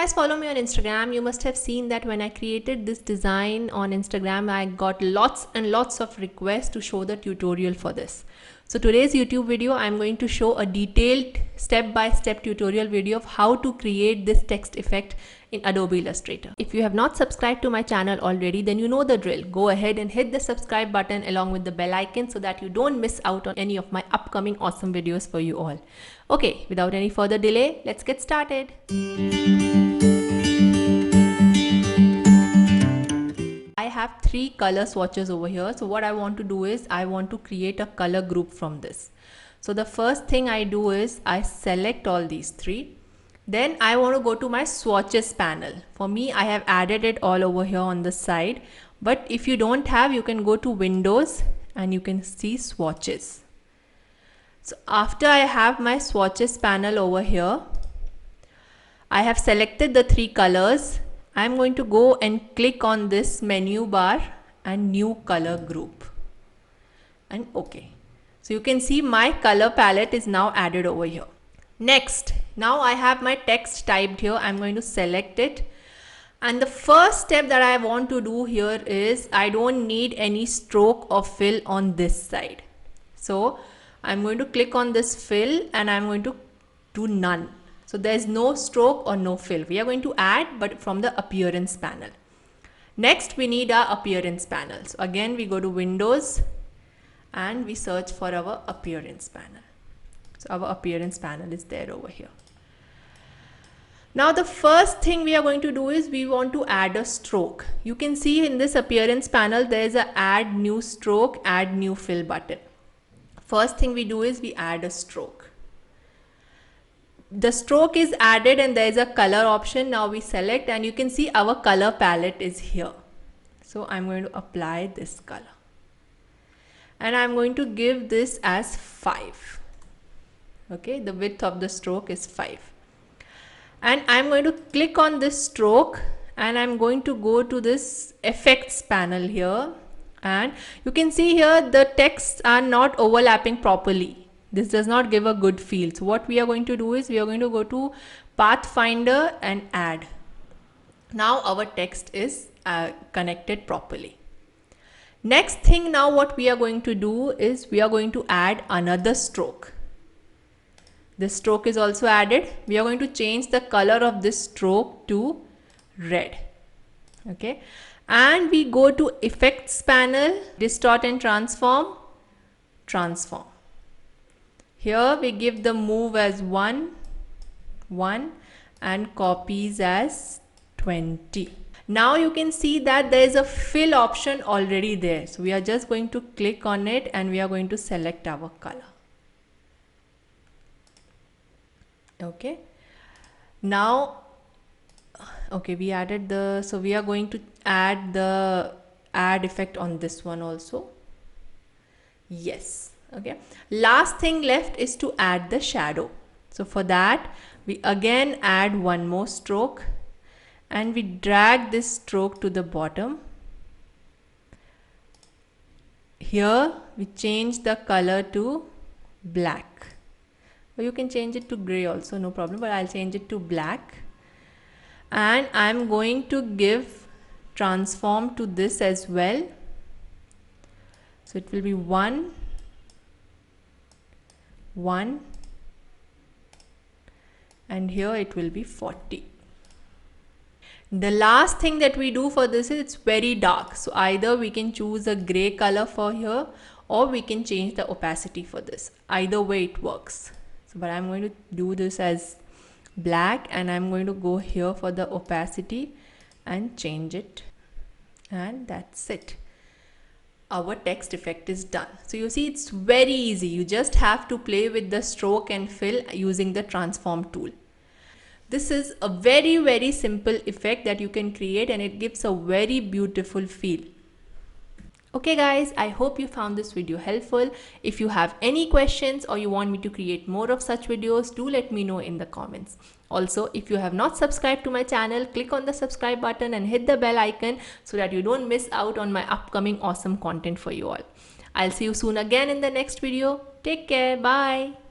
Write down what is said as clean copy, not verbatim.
guys follow me on Instagram, you must have seen that when I created this design on Instagram, I got lots and lots of requests to show the tutorial for this. So today's YouTube video, I'm going to show a detailed step-by-step tutorial video of how to create this text effect in Adobe Illustrator. If you have not subscribed to my channel already, then you know the drill. Go ahead and hit the subscribe button along with the bell icon so that you don't miss out on any of my upcoming awesome videos for you all. Okay, without any further delay, let's get started. I have 3 color swatches over here. So what I want to do is I want to create a color group from this. So the first thing I do is I select all these 3. Then I want to go to my swatches panel. For me, I have added it all over here on the side. But if you don't have, you can go to Windows and you can see swatches. So after I have my swatches panel over here, I have selected the 3 colors. I'm going to go and click on this menu bar and new color group and OK. So you can see my color palette is now added over here. Next, now I have my text typed here. I'm going to select it. And the first step that I want to do here is I don't need any stroke or fill on this side. So I'm going to click on this fill and I'm going to do none. So there's no stroke or no fill. We are going to add, but from the appearance panel. Next, we need our appearance panel. So again, we go to Windows and we search for our appearance panel. So our appearance panel is there over here. Now the first thing we are going to do is we want to add a stroke. You can see in this appearance panel, there is a add new stroke, add new fill button. First thing we do is we add a stroke. The stroke is added and there is a color option. Now we select and you can see our color palette is here. So I'm going to apply this color. And I'm going to give this as 5. Okay, the width of the stroke is 5. And I'm going to click on this stroke and I'm going to go to this effects panel here. And you can see here the texts are not overlapping properly. This does not give a good feel. So what we are going to do is we are going to go to Pathfinder and add. Now our text is connected properly. Next thing now what we are going to do is we are going to add another stroke. This stroke is also added. We are going to change the color of this stroke to red. Okay. And we go to effects panel, distort and transform, transform. Here we give the move as 1, 1 and copies as 20. Now you can see that there is a fill option already there. So we are just going to click on it and we are going to select our color. Okay. Now, okay, we added the, so we are going to add the add effect on this one also. Yes. Okay. Last thing left is to add the shadow. So for that, we again add one more stroke and we drag this stroke to the bottom. Here we change the color to black. Or you can change it to gray also, no problem, but I'll change it to black. And I'm going to give transform to this as well. So it will be 1, 1 and here it will be 40. The last thing that we do for this is it's very dark. So either we can choose a gray color for here or we can change the opacity for this. Either way it works. So, but I'm going to do this as black and I'm going to go here for the opacity and change it. And that's it. Our text effect is done. So you see it's very easy. You just have to play with the stroke and fill using the transform tool. This is a very, very simple effect that you can create and it gives a very beautiful feel. Okay guys, I hope you found this video helpful. If you have any questions or you want me to create more of such videos, do let me know in the comments. Also, if you have not subscribed to my channel, click on the subscribe button and hit the bell icon so that you don't miss out on my upcoming awesome content for you all. I'll see you soon again in the next video. Take care. Bye.